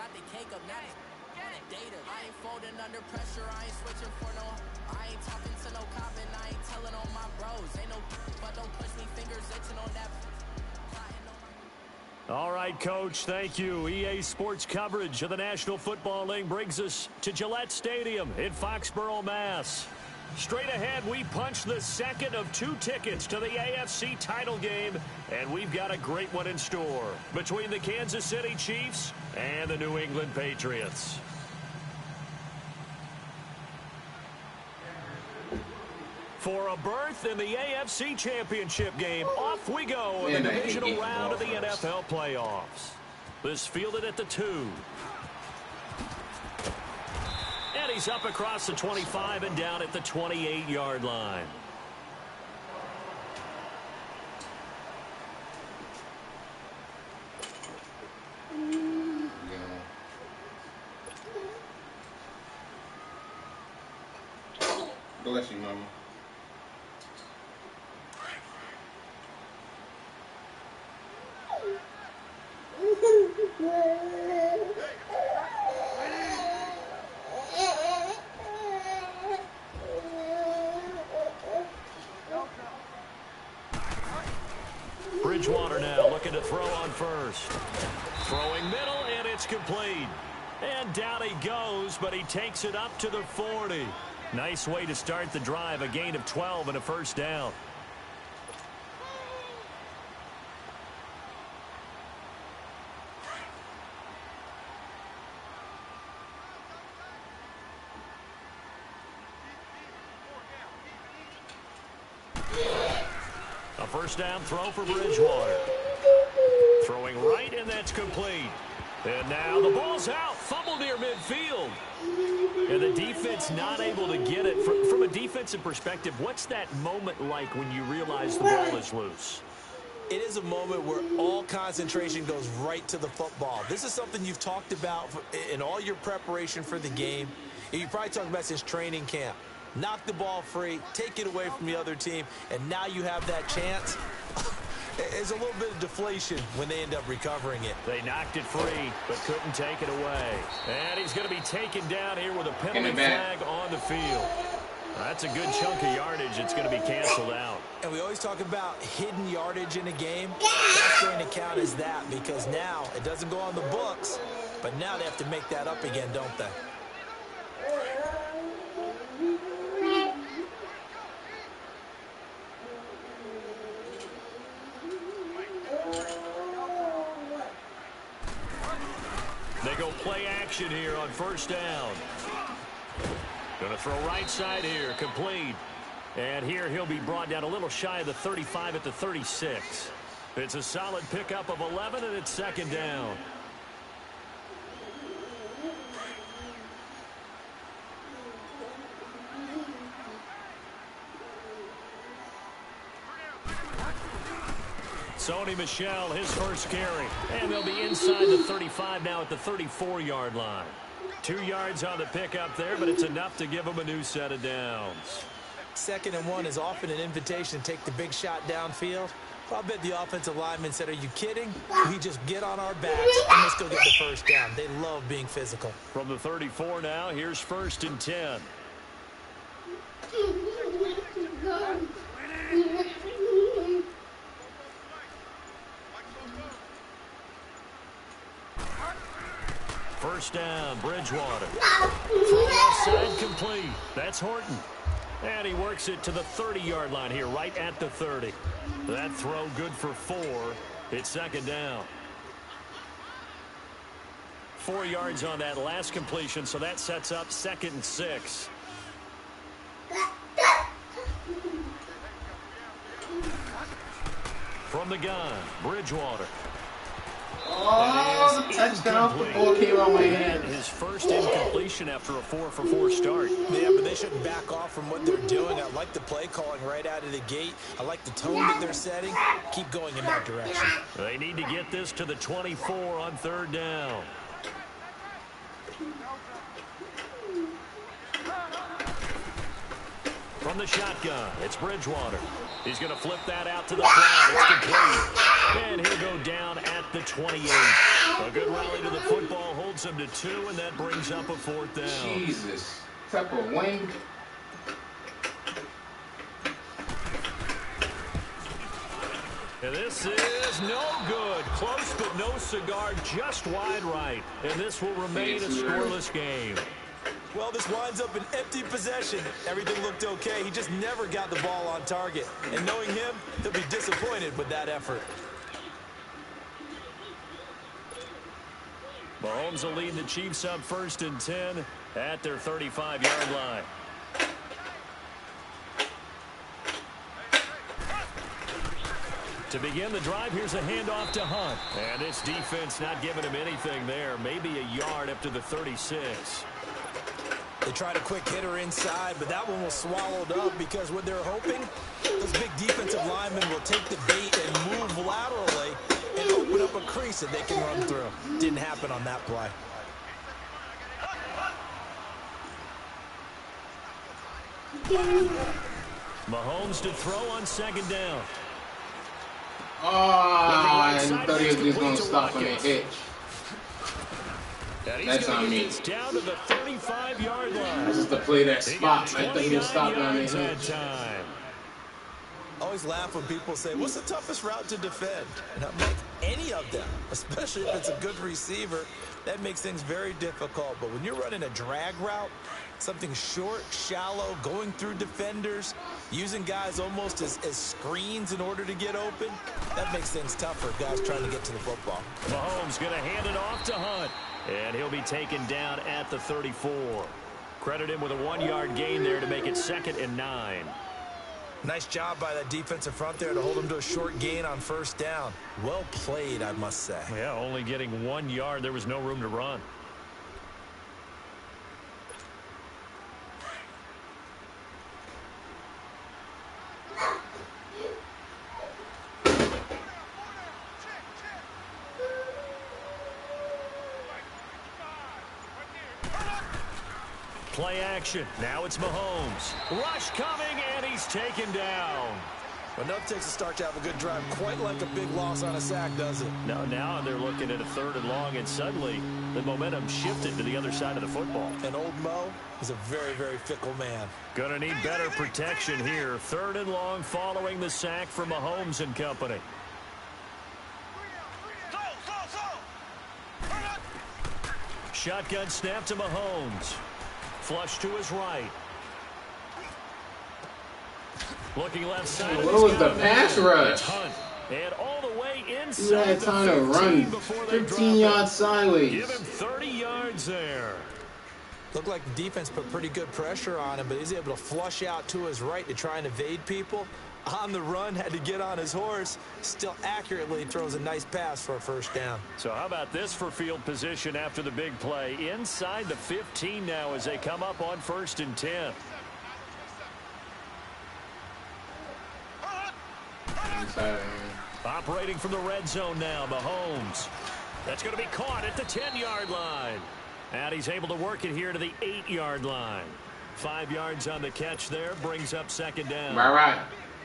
got the cake up, now on the data. I ain't folding under pressure, I ain't switching for no. I ain't talking to no cop and I ain't telling on my bros. Ain't no, but don't push me, fingers itching on that. All right, Coach, thank you. EA Sports coverage of the National Football League brings us to Gillette Stadium in Foxborough, Mass. Straight ahead, we punch the second of 2 tickets to the AFC title game, and we've got a great one in store between the Kansas City Chiefs and the New England Patriots. For a berth in the AFC Championship game, off we go in the divisional round of the NFL playoffs. This fielded at the 2. And he's up across the 25 and down at the 28-yard line. Bless you, Mama. Bridgewater now looking to throw on first. Throwing middle, and it's complete. And down he goes, but he takes it up to the 40. Nice way to start the drive, a gain of 12 and a first down. A first down throw for Bridgewater. Throwing right, and that's complete. And now the ball's out. Fumble near midfield. And the defense not able to get it. From a defensive perspective, what's that moment like when you realize the ball is loose? It is a moment where all concentration goes right to the football. This is something you've talked about in all your preparation for the game. You probably talked about since training camp. Knock the ball free, take it away from the other team, and now you have that chance. There's a little bit of deflation when they end up recovering it. They knocked it free, but couldn't take it away. And he's going to be taken down here with a penalty flag on the field. That's a good chunk of yardage. It's going to be canceled out. And we always talk about hidden yardage in a game. That's going to count as that because now it doesn't go on the books, but now they have to make that up again, don't they? They go play action here on first down. Going to throw right side here, complete. And here he'll be brought down a little shy of the 35 at the 36. It's a solid pickup of 11, and it's second down. Sony Michel, his first carry. And they'll be inside the 35 now at the 34-yard line. 2 yards on the pickup there, but it's enough to give them a new set of downs. 2nd and 1 is often an invitation to take the big shot downfield. I bet the offensive lineman said, are you kidding? We just get on our backs and let's go get the first down. They love being physical. From the 34 now, here's 1st and 10. First down, Bridgewater. Throw outside, complete. That's Horton. And he works it to the 30-yard line here, right at the 30. That throw good for 4. It's second down. 4 yards on that last completion, so that sets up 2nd and 6. From the gun, Bridgewater. Oh, the touchdown football came out my hand. His first incompletion after a 4-for-4 start. Yeah, but they shouldn't back off from what they're doing. I like the play calling right out of the gate. I like the tone that they're setting. Keep going in that direction. They need to get this to the 24 on 3rd down. From the shotgun, it's Bridgewater. He's going to flip that out to the flat. It's complete. And he'll go down at the 28. A good rally to the football holds them to 2, and that brings up a 4th down. Jesus. Type of wind. And this is no good. Close but no cigar, just wide right. And this will remain a scoreless game. Well, this winds up an empty possession. Everything looked okay. He just never got the ball on target. And knowing him, he'll be disappointed with that effort. Mahomes will lead the Chiefs up 1st and 10 at their 35-yard line. To begin the drive, here's a handoff to Hunt. And this defense not giving him anything there. Maybe a yard up to the 36. They tried a quick hitter inside, but that one was swallowed up because what they're hoping, those big defensive linemen will take the bait and move laterally and open up a crease that they can run through. Didn't happen on that play. Mahomes to throw on 2nd down. Oh, I thought he was just going to stop on a hitch. That's on me. Down to the 35-yard line. This is the play that spot. I thought he was stopping on a hitch. I always laugh when people say, what's the toughest route to defend? And I'm like, any of them, especially if it's a good receiver. That makes things very difficult. But when you're running a drag route, something short, shallow, going through defenders, using guys almost as screens in order to get open, that makes things tougher, guys trying to get to the football. Mahomes going to hand it off to Hunt. And he'll be taken down at the 34. Credit him with a 1-yard gain there to make it 2nd and 9. Nice job by that defensive front there to hold him to a short gain on 1st down. Well played, I must say. Yeah, only getting 1 yard. There was no room to run. Play action. Now it's Mahomes. Rush coming, and he's taken down. Enough takes a start to have a good drive. Quite like a big loss on a sack, does it? No, now they're looking at a 3rd and long, and suddenly the momentum shifted to the other side of the football. And old Mo is a very, very fickle man. Gonna need better protection here. 3rd and long following the sack from Mahomes and company. Shotgun snap to Mahomes. Flush to his right. Looking left side. What was the pass rush? Hunt. And all the way inside. You had time to run 15 yards sideways. Give him 30 yards there. Looked like the defense put pretty good pressure on him, but he's able to flush out to his right to try and evade people. On the run, had to get on his horse. Still accurately throws a nice pass for a 1st down. So how about this for field position after the big play? Inside the 15 now as they come up on 1st and 10. Operating from the red zone now, Mahomes. That's going to be caught at the 10-yard line. And he's able to work it here to the 8-yard line. 5 yards on the catch there, brings up 2nd down. All right.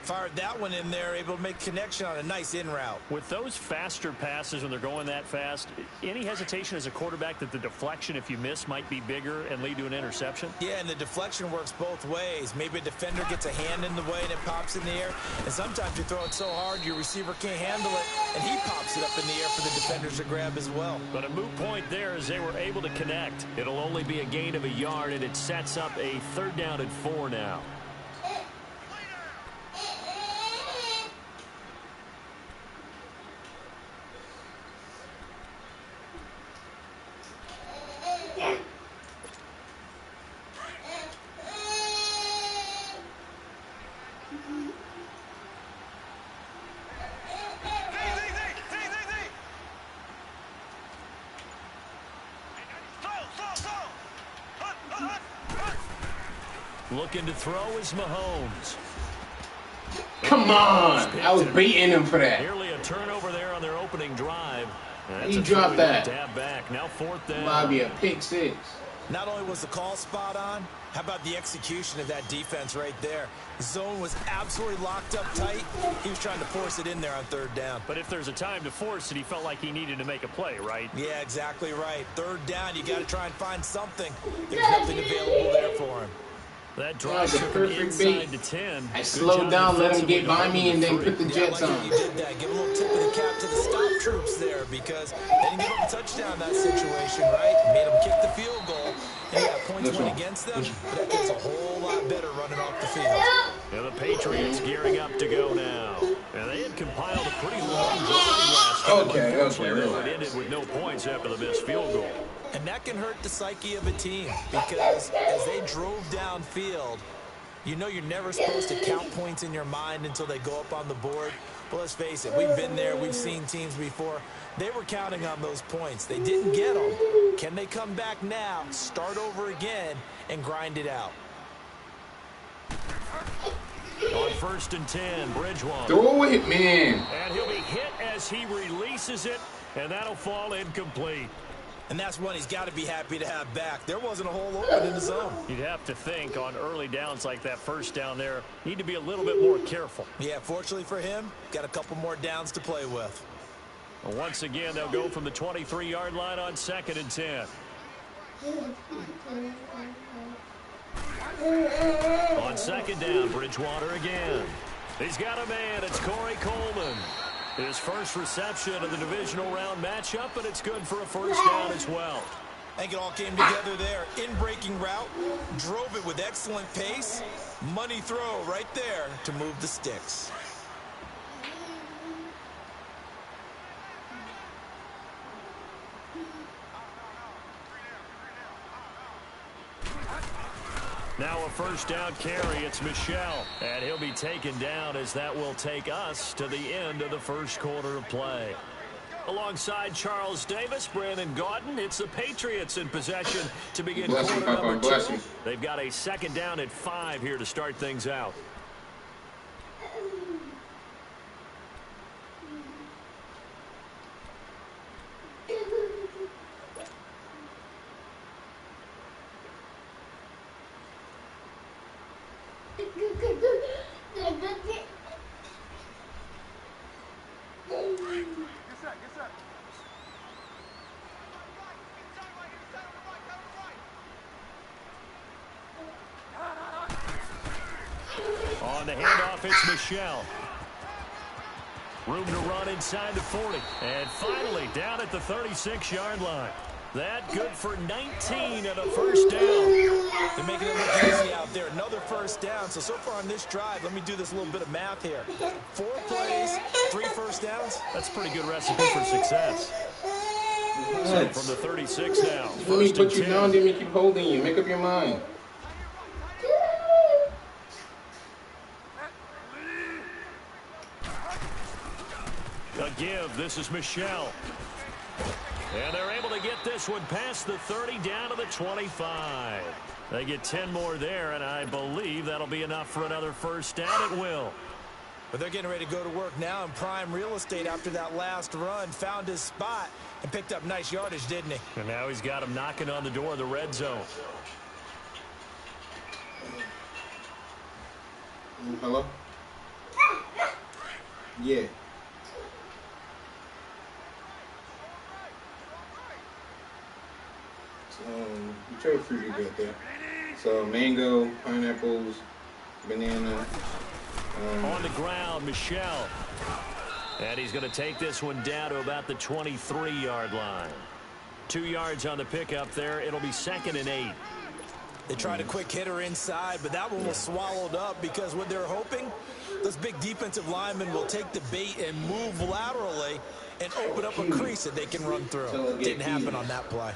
Fired that one in there, able to make connection on a nice in route. With those faster passes when they're going that fast, any hesitation as a quarterback that the deflection, if you miss, might be bigger and lead to an interception? Yeah, and the deflection works both ways. Maybe a defender gets a hand in the way and it pops in the air. And sometimes you throw it so hard your receiver can't handle it, and he pops it up in the air for the defenders to grab as well. But a moot point there as they were able to connect. It'll only be a gain of a yard, and it sets up a 3rd down and 4 now. Looking to throw is Mahomes. Come on. I was beating him for that. Nearly a turnover there on their opening drive. You dropped that. Dab back. Now 4th down. Might be a pick 6. Not only was the call spot on, how about the execution of that defense right there? The zone was absolutely locked up tight. He was trying to force it in there on third down. But if there's a time to force it, he felt like he needed to make a play, right? Yeah, exactly right. Third down, you got to try and find something. There's nothing available there for him. That drive took him inside to 10. I slowed down, let him get by me, and then put the Jets on. You did that. Give a little tip of the cap to the stop troops there because they didn't give up a touchdown in that situation, right? Made them kick the field goal, and yeah, points went against them, but that gets a whole lot better running off the field. And the Patriots gearing up to go now. And they had compiled a pretty long drive last time. It ended with no points after the missed field goal. And that can hurt the psyche of a team because as they drove downfield, you know you're never supposed to count points in your mind until they go up on the board. But let's face it, we've been there. We've seen teams before. They were counting on those points. They didn't get them. Can they come back now, start over again, and grind it out? On 1st and 10, Bridgewater. Throw it, man. And he'll be hit as he releases it, and that'll fall incomplete. And that's one he's got to be happy to have back. There wasn't a hole open in the zone. You'd have to think on early downs like that first down there, need to be a little bit more careful. Yeah, fortunately for him, got a couple more downs to play with. Well, once again, they'll go from the 23-yard line on 2nd and 10. On 2nd down, Bridgewater again. He's got a man. It's Corey Coleman. His first reception of the divisional round matchup, and it's good for a first down as well. I think it all came together there. In-breaking route, drove it with excellent pace. Money throw right there to move the sticks. Now a first down carry. It's Michel. And he'll be taken down as that will take us to the end of the first quarter of play. Alongside Charles Davis, Brandon Gaudin, it's the Patriots in possession to begin quarter number 2. They've got a 2nd down at 5 here to start things out. On the handoff, it's Michel. Room to run inside the 40. And finally, down at the 36-yard line. That good for 19 and a first down. They're making it look easy out there. Another first down. So far on this drive, let me do this little bit of math here. 4 plays, 3 first downs. That's a pretty good recipe for success. So from the 36 now. Let me put you down, then we keep holding you. Make up your mind. A give. This is Michel. And they're able to get this one past the 30 down to the 25. They get 10 more there, and I believe that'll be enough for another first down at will. But they're getting ready to go to work now in prime real estate after that last run. Found his spot and picked up nice yardage, didn't he? And now he's got him knocking on the door of the red zone. Hello? Yeah. Whichever fruit you get there. So mango, pineapples, banana. On the ground, Michel. And he's going to take this one down to about the 23-yard line. 2 yards on the pickup there. It'll be 2nd and 8. They tried a quick hitter inside, but that one was swallowed up because what they're hoping, those big defensive linemen will take the bait and move laterally and open up a crease that they can run through. Didn't happen on that play.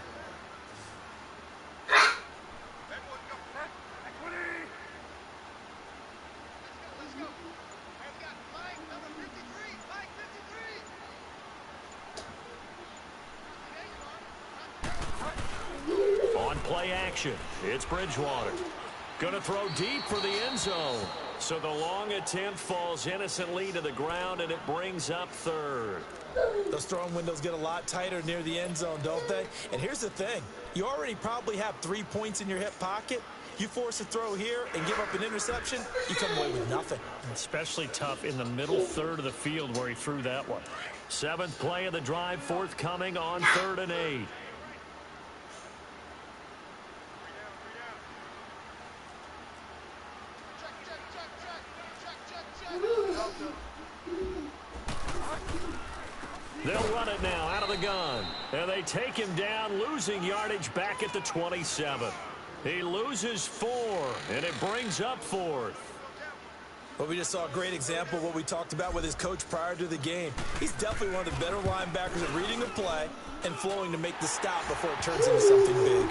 Play action. It's Bridgewater. Going to throw deep for the end zone. So the long attempt falls innocently to the ground, and it brings up third. Those throwing windows get a lot tighter near the end zone, don't they? And here's the thing. You already probably have 3 points in your hip pocket. You force a throw here and give up an interception, you come away with nothing. Especially tough in the middle third of the field where he threw that one. 7th play of the drive forthcoming on 3rd and 8. They'll run it now out of the gun. And they take him down, losing yardage back at the 27. He loses 4, and it brings up 4th. Well, we just saw a great example of what we talked about with his coach prior to the game. He's definitely one of the better linebackers at reading the play and flowing to make the stop before it turns into something big.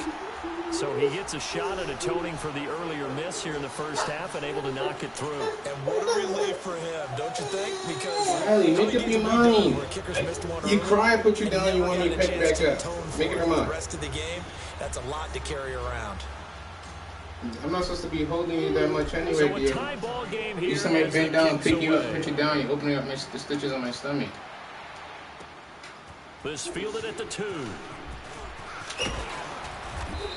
So he gets a shot at atoning for the earlier miss here in the first half and able to knock it through. And what a relief for him, don't you think? Because Riley, make up your mind. You cry, put you down, you want me to pick back up. Make it your mind. The rest of the game, that's a lot to carry around. I'm not supposed to be holding you that much anyway. So a tie ball game here. You somebody bend down, pick you up, put you down, you're opening up the stitches on my stomach. This fielded at the 2.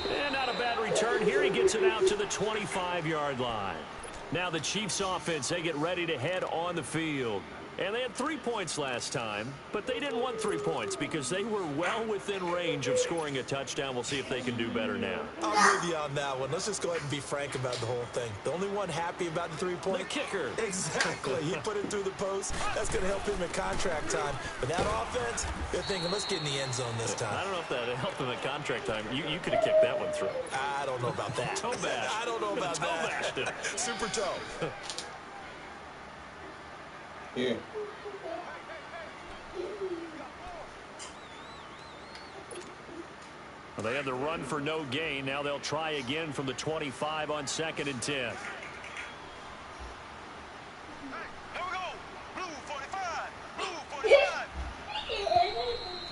And not a bad return here. He gets it out to the 25-yard line. Now the Chiefs offense, they get ready to head on the field. And they had 3 points last time, but they didn't want 3 points because they were well within range of scoring a touchdown. We'll see if they can do better now. I'm with you on that one. Let's just go ahead and be frank about the whole thing. The only one happy about the 3-point? The kicker. Exactly. He put it through the post. That's going to help him in contract time. But that offense, they're thinking, let's get in the end zone this time. I don't know if that helped him at contract time. You could have kicked that one through. I don't know about that. Toe bash. I don't know about toe that. Bashed it. Super toe. Yeah. Well, they had the run for no gain. Now they'll try again from the 25 on 2nd and 10.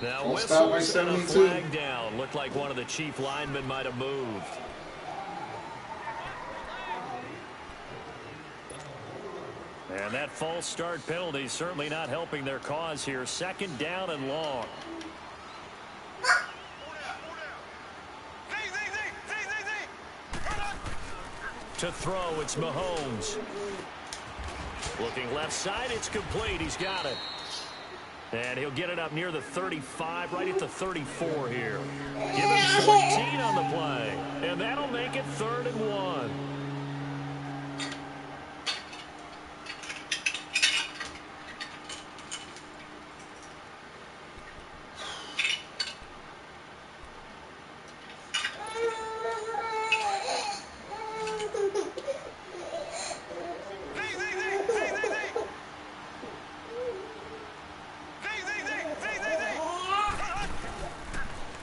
Now whistles and a flag down. Looked like one of the Chief linemen might have moved. And that false start penalty certainly not helping their cause here. 2nd down and long. To throw, it's Mahomes. Looking left side, it's complete. He's got it. And he'll get it up near the 35, right at the 34 here. Give him 14 on the play. And that'll make it 3rd and 1.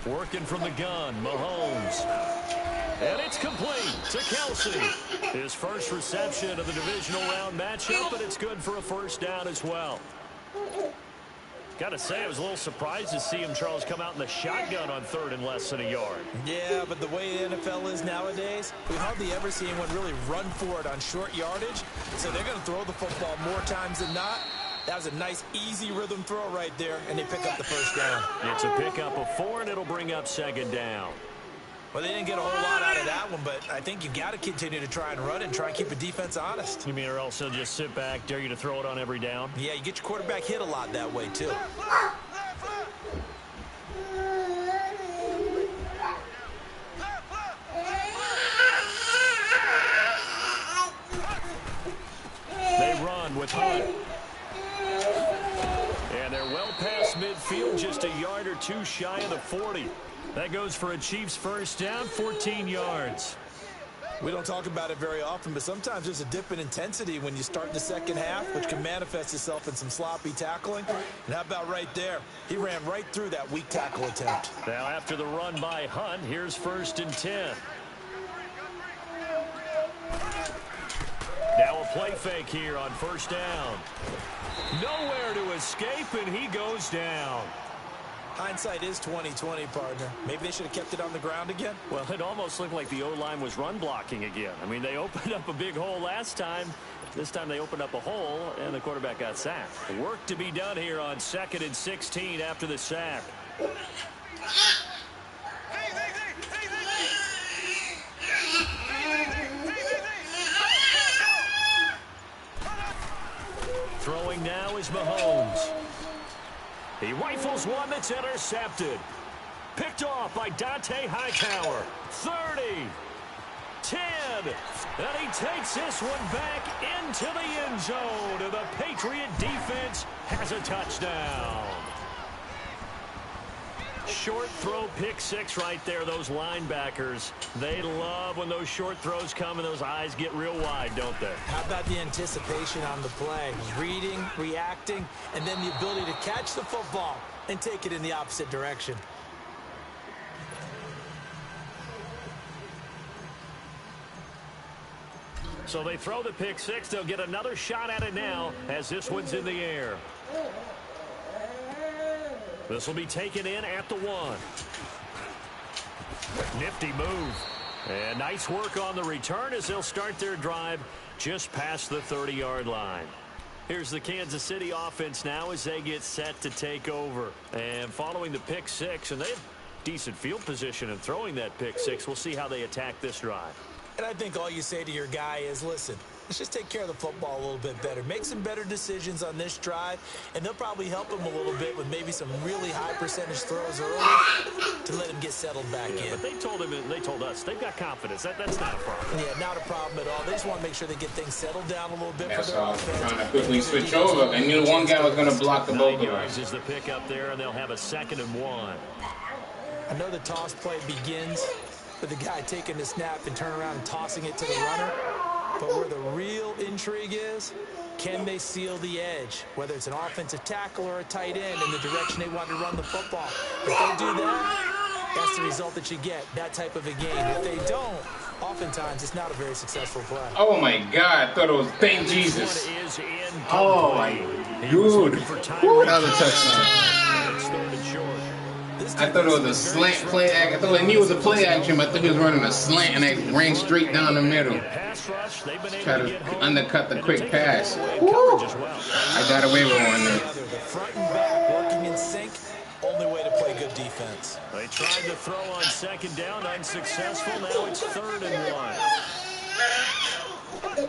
Working from the gun, Mahomes. And it's complete to Kelsey. His first reception of the divisional round matchup, but it's good for a 1st down as well. Got to say, I was a little surprised to see him, Charles, come out in the shotgun on 3rd and less than a yard. Yeah, but the way the NFL is nowadays, we hardly ever see anyone really run for it on short yardage. So they're going to throw the football more times than not. That was a nice, easy rhythm throw right there, and they pick up the 1st down. It's a pickup of 4, and it'll bring up 2nd down. Well, they didn't get a whole lot out of that one, but I think you got to continue to try and run and try and keep the defense honest. You mean or else they'll just sit back, dare you to throw it on every down? Yeah, you get your quarterback hit a lot that way, too. They run with Hunt. And they're well past midfield, just a yard or 2 shy of the 40. That goes for a Chiefs 1st down, 14 yards. We don't talk about it very often, but sometimes there's a dip in intensity when you start the second half, which can manifest itself in some sloppy tackling. And how about right there? He ran right through that weak tackle attempt. Now after the run by Hunt, here's 1st and 10. Now a play fake here on 1st down. Nowhere to escape, and he goes down. Hindsight is 20/20, partner. Maybe they should have kept it on the ground again. Well, it almost looked like the O-line was run blocking again. I mean, they opened up a big hole last time, This time they opened up a hole, and the quarterback got sacked. Work to be done here on 2nd and 16 after the sack. Throwing now is Mahomes. He rifles one that's intercepted. Picked off by Dante Hightower. 30. 10. And he takes this one back into the end zone. And the Patriot defense has a touchdown. Short throw, pick six right there. Those linebackers, they love when those short throws come and those eyes get real wide, don't they? How about the anticipation on the play? Reading, reacting, and then the ability to catch the football and take it in the opposite direction. So they throw the pick six. They'll get another shot at it now as this one's in the air. This will be taken in at the 1. Nifty move. And nice work on the return as they'll start their drive just past the 30-yard line. Here's the Kansas City offense now as they get set to take over. And following the pick six, and they have decent field position in throwing that pick six. We'll see how they attack this drive. And I think all you say to your guy is, listen, let's just take care of the football a little bit better. Make some better decisions on this drive, and they'll probably help him a little bit with maybe some really high percentage throws early to let him get settled back in. But they told us they've got confidence. That's not a problem. Yeah, not a problem at all. They just want to make sure they get things settled down a little bit. That's for their all. offense. Trying to quickly switch over. I knew one guy was going to block the both of us. Is the pick up there, and they'll have a 2nd and 1. I know the toss play begins with the guy taking the snap and turn around and tossing it to the runner. But where the real intrigue is, can they seal the edge? Whether it's an offensive tackle or a tight end in the direction they want to run the football. If they do that, that's the result that you get, that type of a game. If they don't, oftentimes it's not a very successful play. Oh my God, I thought it was thank Jesus. Oh my dude. Another touchdown. I thought it was a slant play action. I thought I knew it was a play action, but I thought he was running a slant and I ran straight down the middle. Try to undercut the quick pass. Woo. I got away with one there. The front and back working in sync, only way to play good defense. They tried to throw on 2nd down, unsuccessful. Now it's 3rd and 1.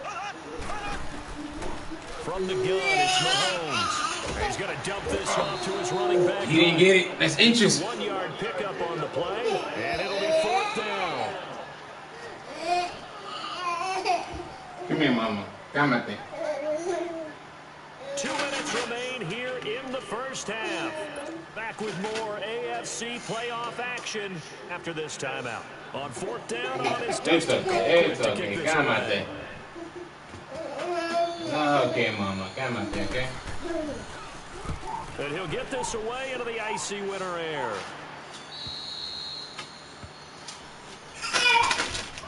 From the gun, it's Mahomes. He's going to dump this off to his running back. He didn't get it. That's inches. 1-yard pickup on the play, and it'll be 4th down. Come here, mama. Come at 2 minutes remain here in the first half. Back with more AFC playoff action after this timeout. On 4th down on his Dustin Colquitt to kick this away. Okay, mama. Come at okay? And he'll get this away into the icy winter air.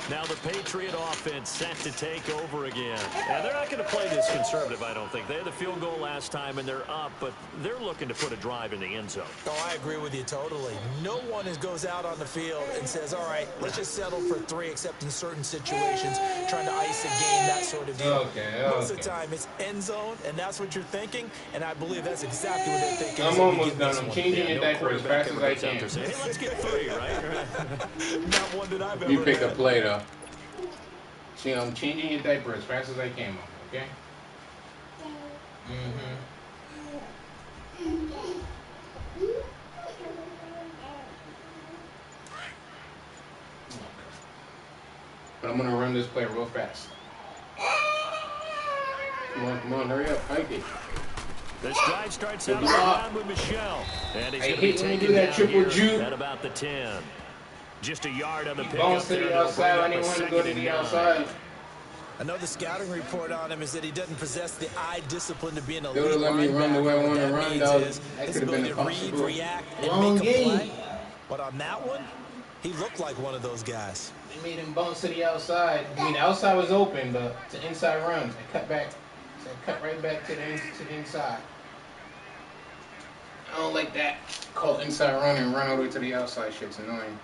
Now the Patriot offense set to take over again. And they're not going to play this conservative, I don't think. They had the field goal last time, and they're up, but they're looking to put a drive in the end zone. Oh, I agree with you totally. No one goes out on the field and says, all right, let's just settle for 3, except in certain situations, trying to ice a game, that sort of deal. Most of the time, it's end zone, and that's what you're thinking, and I believe that's exactly what they're thinking. I'm almost done. I'm changing your diaper as fast as I can. Hey, let's get 3, right? Not one that I've ever You pick a had. play, though. See, I'm changing your diaper as fast as I can, okay? But I'm going to run this play real fast. Come on, hurry up. Hike it. This drive starts out on the ground with Michelle. And he's I going to be hate when you taken do that down triple here juke. at about the 10. Just a yard on the pickup. Bounce to the outside. I didn't want to go to the outside. I know the scouting report on him is that he doesn't possess the eye discipline to be an elite They would have let me run the way I want to run, dog. His That could have been ability to read, impossible. react, and Long make a game. play. But on that one, he looked like one of those guys. They made him bounce to the outside. I mean, the outside was open, but to inside runs. I cut back. So I cut right back to the inside. I don't like that. Called inside run and run all the way to the outside. Shit's annoying.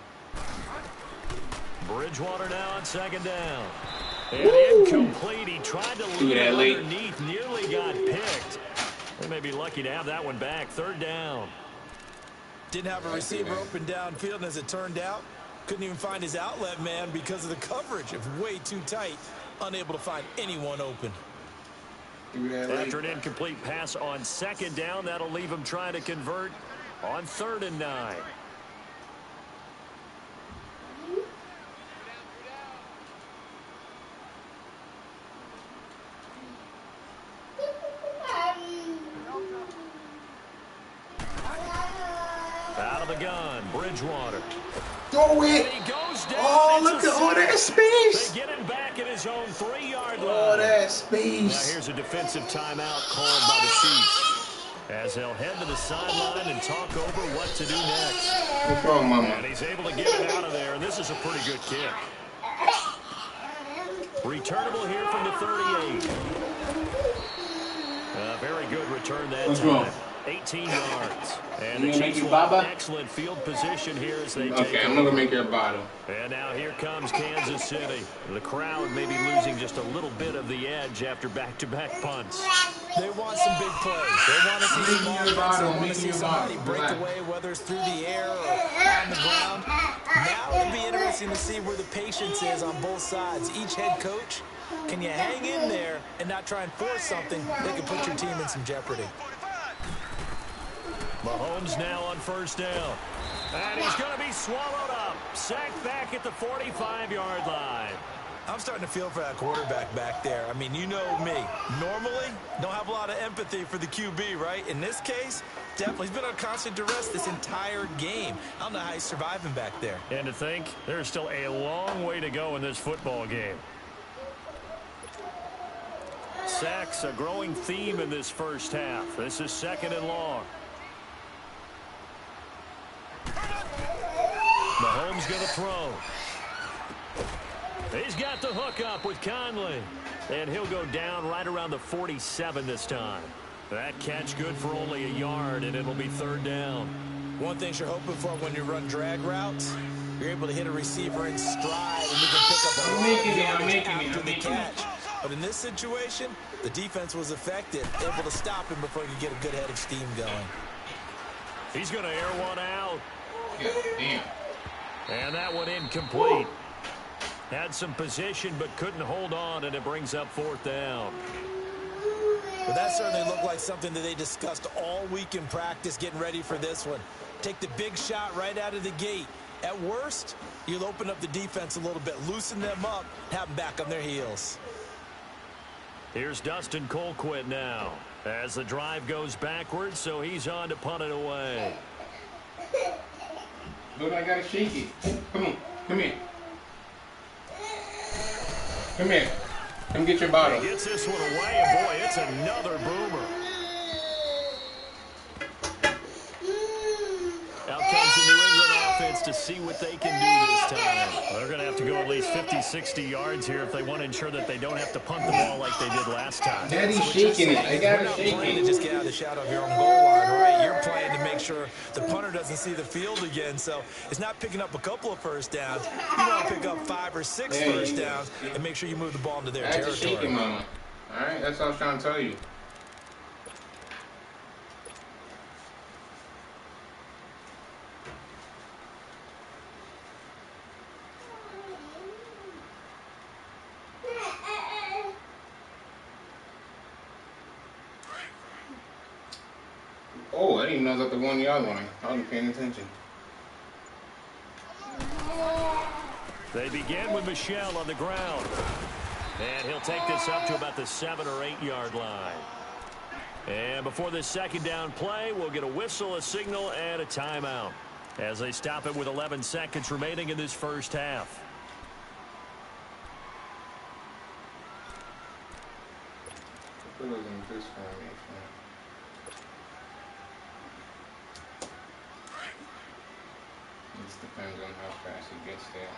Bridgewater now on 2nd down. And incomplete. He tried to lead it late. underneath, nearly got picked. They may be lucky to have that one back. Third down. Didn't have a receiver open downfield, and as it turned out, couldn't even find his outlet man because of the coverage. It was way too tight, unable to find anyone open. After an incomplete pass on second down, that'll leave him trying to convert on 3rd and 9. Out of the gun, Bridgewater. Throw it. He goes down. Oh, look at all that space. They get him back at his own 3-yard line. All that space. Now here's a defensive timeout called by the Chiefs as they'll head to the sideline and talk over what to do next. What's wrong, Mama? And he's able to get it out of there, and this is a pretty good kick. Returnable here from the 38. Very good return that What's time. wrong? 18 yards. And You the gonna Chiefs make you will Baba? have excellent field position here as they take Okay, I'm gonna make your bottle. And now here comes Kansas City. The crowd may be losing just a little bit of the edge after back-to-back punts. They want some big plays. They want to see some offense. They want to Making see your somebody bottle. break Relax. away, whether it's through the air or on the ground. Now it'll be interesting to see where the patience is on both sides. Each head coach, can you hang in there and not try and force something that can put your team in some jeopardy? Mahomes now on 1st down. And he's going to be swallowed up. Sacked back at the 45-yard line. I'm starting to feel for that quarterback back there. I mean, you know me. Normally, don't have a lot of empathy for the QB, right? In this case, definitely. He's been on constant duress this entire game. I don't know how he's surviving back there. And to think, there's still a long way to go in this football game. Sacks, a growing theme in this first half. This is 2nd and long. Mahomes going to throw. He's got the hook up with Conley. And he'll go down right around the 47 this time. That catch good for only a yard, and it'll be 3rd down. One thing you're hoping for when you run drag routes, you're able to hit a receiver in stride, and you can pick up a lot of yardage after the catch. But in this situation, the defense was effective, able to stop him before he could get a good head of steam going. He's going to air one out. Yeah, damn. And that one incomplete. Had some position but couldn't hold on, and it brings up 4th down. Well, that certainly looked like something that they discussed all week in practice getting ready for this one. Take the big shot right out of the gate. At worst, you'll open up the defense a little bit, loosen them up, have them back on their heels. Here's Dustin Colquitt now as the drive goes backwards, so he's on to punt it away. Look, I gotta shake it. Come on, come here. Come here. Come get your bottle. He gets this one away, and boy, it's another boomer. Out comes the New England offense to see what they can do this time. They're going to have to go at least 50, 60 yards here if they want to ensure that they don't have to punt the ball like they did last time. Daddy's shaking it. I gotta shake Playing to it. just get out of the shadow of your own goal line, right? You're playing to make sure the punter doesn't see the field again. So it's not picking up a couple of first downs. You want to pick up 5 or 6 first downs and make sure you move the ball into their I had to shake it, territory. Mama. All right, that's what I was trying to tell you. Oh, I didn't even know that the 1 yard line. I wasn't paying attention. They begin with Michel on the ground. And he'll take this up to about the 7 or 8 yard line. And before this 2nd down play, we'll get a whistle, a signal, and a timeout as they stop it with 11 seconds remaining in this first half. It was in this formation. This depends on how fast he gets there.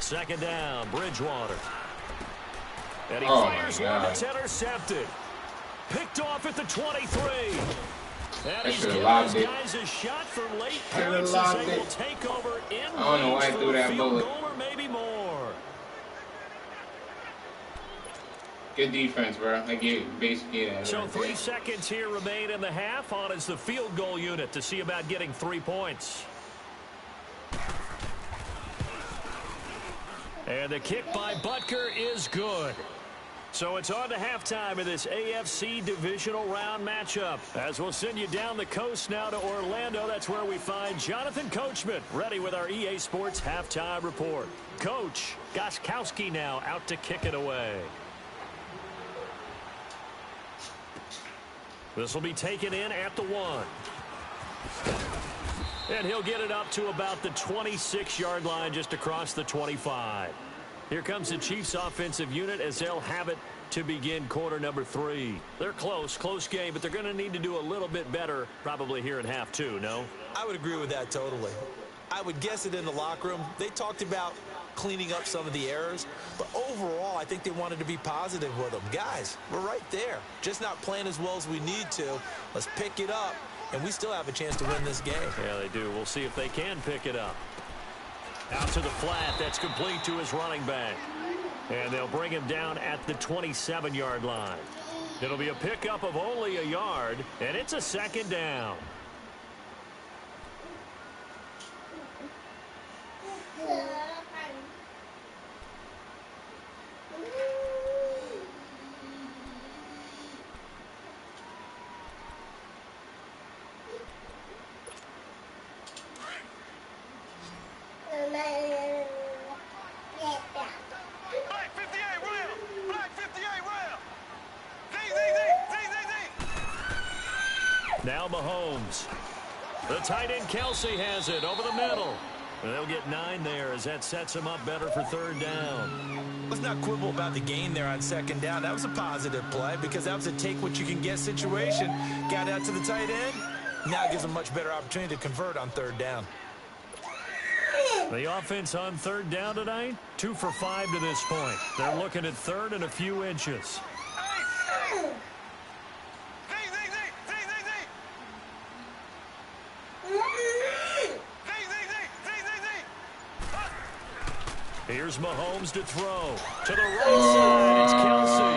Second down, Bridgewater. And he Oh, fires my one God. that's intercepted. Picked off at the 23. And he's giving those guys a shot for late points as they will take over in I don't know why I threw that bullet. goal or maybe more. Good defense, bro. I get basically that. So 3 seconds here remain in the half. On is the field goal unit to see about getting 3 points. And the kick by Butker is good. So it's on to halftime of this AFC Divisional Round matchup. As we'll send you down the coast now to Orlando, that's where we find Jonathan Coachman, ready with our EA Sports Halftime Report. Coach Gostkowski now out to kick it away. This will be taken in at the 1. And he'll get it up to about the 26-yard line, just across the 25. Here comes the Chiefs offensive unit as they'll have it to begin quarter number 3. They're close game, but they're going to need to do a little bit better probably here in half 2, no? I would agree with that totally. I would guess it in the locker room. They talked about cleaning up some of the errors, but overall I think they wanted to be positive with them. Guys, we're right there. Just not playing as well as we need to. Let's pick it up, and we still have a chance to win this game. Yeah, they do. We'll see if they can pick it up. Out to the flat. That's complete to his running back. And they'll bring him down at the 27-yard line. It'll be a pickup of only a yard, and it's a second down. Now Mahomes. The tight end Kelsey has it over the middle. And they'll get 9 there as that sets him up better for 3rd down. Let's not quibble about the gain there on 2nd down. That was a positive play because that was a take-what-you-can-get situation. Got out to the tight end. Now it gives them a much better opportunity to convert on 3rd down. The offense on 3rd down tonight, 2 for 5 to this point. They're looking at 3rd and a few inches. Here's Mahomes to throw. To the right side, it's Kelsey.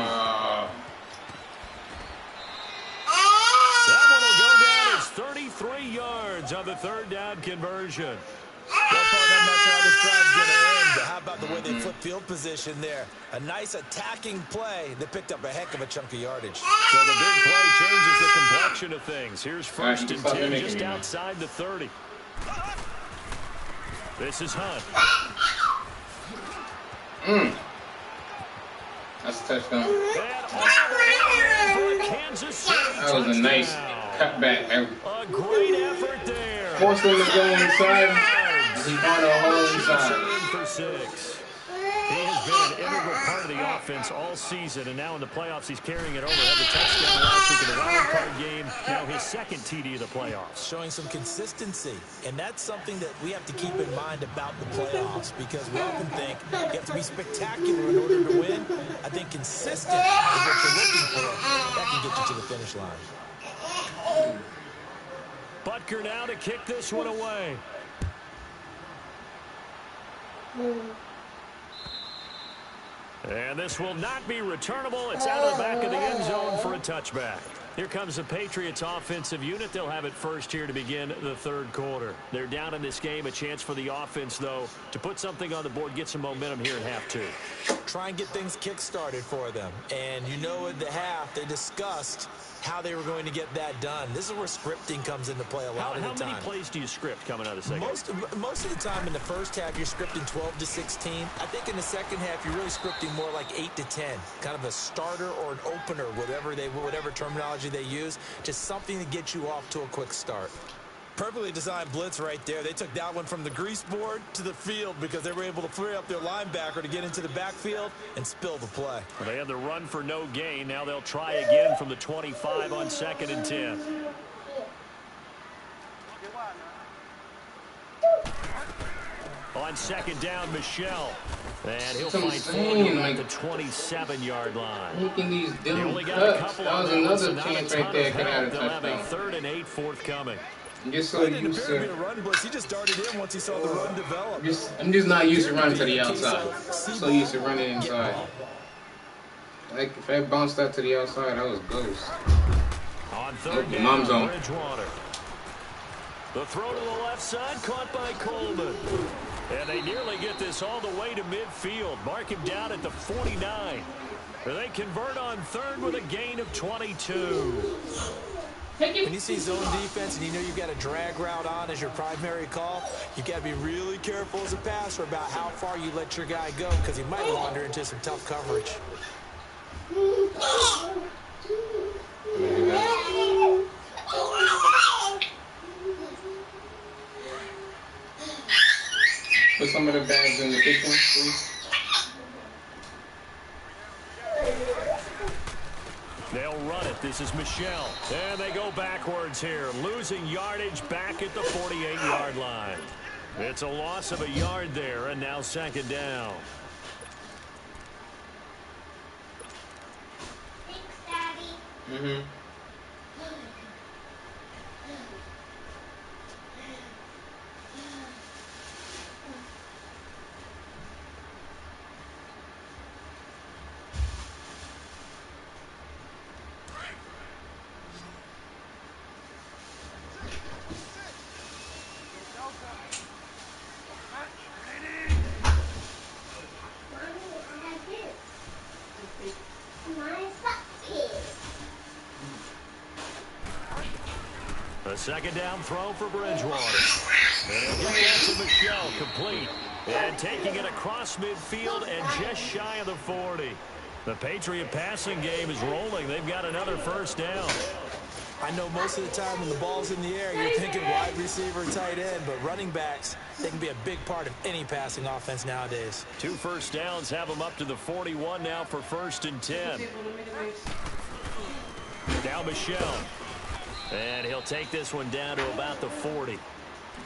That one will go down as 33 yards on the 3rd down conversion. Well, I'm not sure how this drive's going to end, but how about the way they flip field position there? A nice attacking play that picked up a heck of a chunk of yardage. So the big play changes the complexion of things. Here's 1st and 10 just outside the 30. This is Hunt. That's a touchdown. That was a nice cutback. A great effort there. Forced him to go inside. He found a hole inside. For 6. He has been an integral part of the offense all season, and now in the playoffs he's carrying it over. Had the touchdown last week in the wild card game. Now his 2nd TD of the playoffs. Showing some consistency, and that's something that we have to keep in mind about the playoffs because we often think you have to be spectacular in order to win. I think consistent is what you're looking for. That can get you to the finish line. Butker now to kick this one away. And this will not be returnable. It's out of the back of the end zone for a touchback. Here comes the Patriots offensive unit. They'll have it first here to begin the 3rd quarter. They're down in this game. A chance for the offense, though, to put something on the board, get some momentum here in half 2. Try and get things kick-started for them. And you know at the half, they discussed how they were going to get that done. This is where scripting comes into play a lot of the time. How many plays do you script coming out of the second? Most of the time in the first half, you're scripting 12 to 16. I think in the second half, you're really scripting more like 8 to 10. Kind of a starter or an opener, whatever terminology they use. Just something to get you off to a quick start. Perfectly designed blitz right there. They took that one from the grease board to the field because they were able to free up their linebacker to get into the backfield and spill the play. Well, they had the run for no gain. Now they'll try again from the 25 on 2nd and 10. On 2nd down, Michelle. And he'll fight forward at the 27-yard line. Making these He dumb only got a cuts. couple That on was that one, so another not chance a right ton there. of Could have had a help. They'll have a touchdown. 3rd and 8 forthcoming. I'm just so used to. Be a run blitz. He just darted in once he saw the run develop. I'm just not used to running to the outside. I'm so used to running inside. Like if I bounced out to the outside, I was ghost. On 3rd down, Mom's on. Bridgewater. The throw to the left side, caught by Coleman. And they nearly get this all the way to midfield. Mark him down at the 49. They convert on 3rd with a gain of 22. When you see zone defense and you know you've got a drag route on as your primary call, you've got to be really careful as a passer about how far you let your guy go because he might wander into some tough coverage. Put some of the bags in the kitchen, please. They'll run it. This is Michelle. And they go backwards here, losing yardage back at the 48-yard line. It's a loss of a yard there, and now 2nd down. Thanks, Daddy. Mm-hmm. A 2nd down throw for Bridgewater. And he'll get that to Michelle, complete. And taking it across midfield and just shy of the 40. The Patriot passing game is rolling. They've got another 1st down. I know most of the time when the ball's in the air, you're thinking wide receiver, tight end, but running backs, they can be a big part of any passing offense nowadays. 2 first downs have them up to the 41 now for 1st and 10. Now Michelle. And he'll take this one down to about the 40.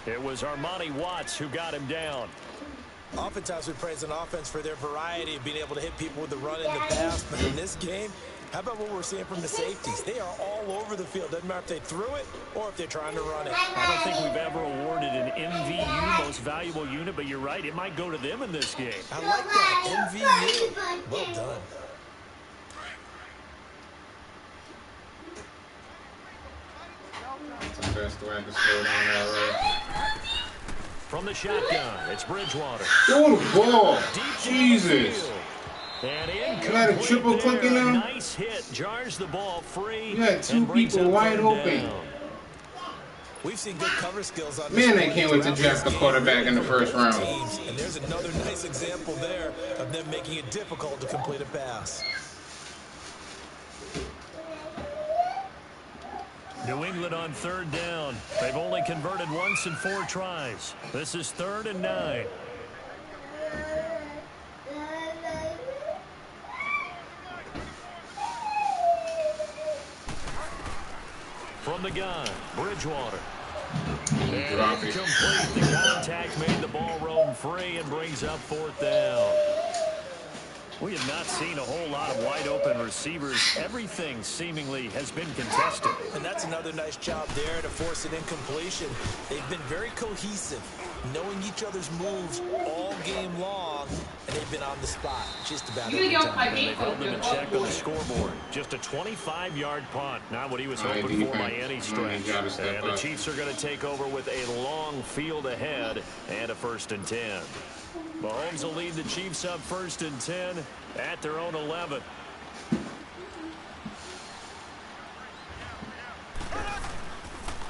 It was Armani Watts who got him down. Oftentimes we praise an offense for their variety of being able to hit people with the run and the pass, but in this game, how about what we're seeing from the safeties? They are all over the field. Doesn't matter if they threw it or if they're trying to run it. I don't think we've ever awarded an MVU, most valuable unit, but you're right, it might go to them in this game. I like that. MVU. Well done. That's the best way I can slow down that From the shotgun, it's Bridgewater. Throw the ball. Deep Jesus. And You got a triple clicking now? Nice hit, jars the ball free. You got 2 people wide open. Down. We've seen good cover skills on Man, I can't wait to draft the quarterback in the 1st round. And there's another nice example there of them making it difficult to complete a pass. New England on 3rd down. They've only converted once in 4 tries. This is 3rd and 9. From the gun, Bridgewater. And incomplete. The contact made the ball roam free and brings up 4th down. We have not seen a whole lot of wide-open receivers. Everything seemingly has been contested. And that's another nice job there to force an incompletion. They've been very cohesive, knowing each other's moves all game long, and they've been on the spot just about every time. And they've held them in check on the scoreboard. Just a 25-yard punt. Not what he was hoping for by any stretch. And the Chiefs are going to take over with a long field ahead and a 1st and 10. Mahomes will lead the Chiefs up 1st and 10 at their own 11.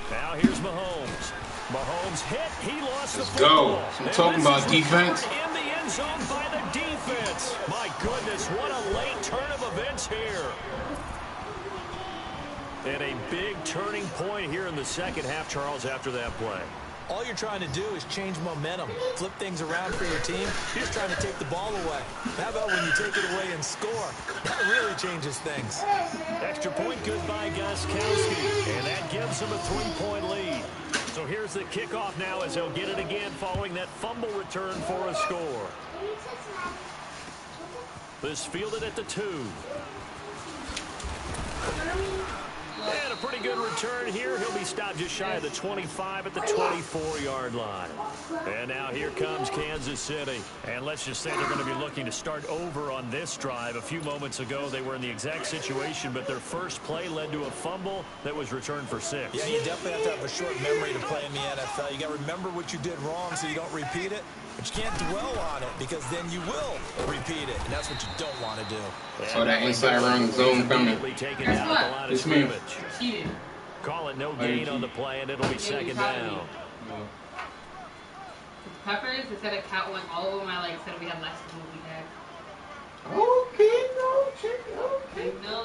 Now here's Mahomes. Mahomes hit. He lost the football. Let's go. I'm talking about defense. In the end zone by the defense. My goodness, what a late turn of events here. And a big turning point here in the 2nd half, Charles, after that play. All you're trying to do is change momentum, flip things around for your team. You're just trying to take the ball away. How about when you take it away and score? That really changes things. Extra point good by Gostkowski, and that gives him a 3-point lead. So here's the kickoff now as he'll get it again following that fumble return for a score. This fielded at the 2. And a pretty good return here. He'll be stopped just shy of the 25 at the 24-yard line. And now here comes Kansas City. And let's just say they're going to be looking to start over on this drive. A few moments ago, they were in the exact situation, but their first play led to a fumble that was returned for 6. Yeah, you definitely have to have a short memory to play in the NFL. You got to remember what you did wrong so you don't repeat it. But you can't dwell on it because then you will repeat it, and that's what you don't want to do. So that inside run zone coming. It's me. Call it no gain on the play, and it'll be second down. Peppers, instead of counting all over my legs, said we had less than what we had. Okay,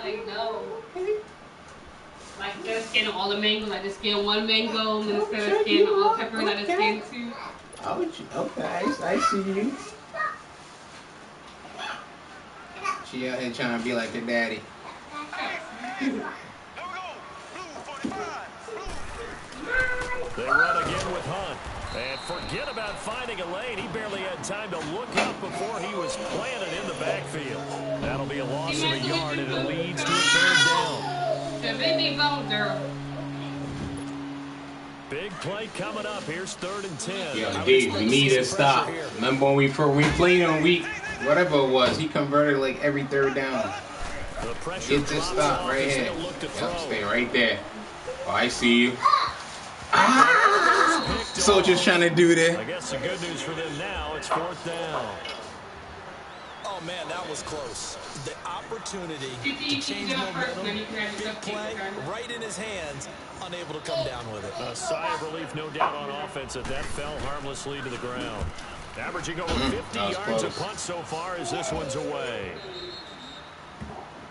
I know. Like, instead of scanning all the mangoes, I just scan one mango, and instead of scanning all the peppers, I just scan 2. Okay, I see you. She out here trying to be like her daddy. They run again with Hunt. And forget about finding a lane. He barely had time to look up before he was planted in the backfield. That'll be a loss of a yard, and it leads to a third down. Big play coming up. Here's 3rd and 10. Yo, Dave, we need to stop. Remember when we played on week, whatever it was, he converted like every 3rd down. Get this stop right here. Yep, stay right there. Oh, I see you. Soldier's trying to do that. I guess the good news for them now, it's 4th down. Oh, man, that was close. The opportunity to change momentum, big play, right in his hands, unable to come down with it. A sigh of relief, no doubt, on offense, that fell harmlessly to the ground. Averaging over 50 yards a punt so far as this one's away.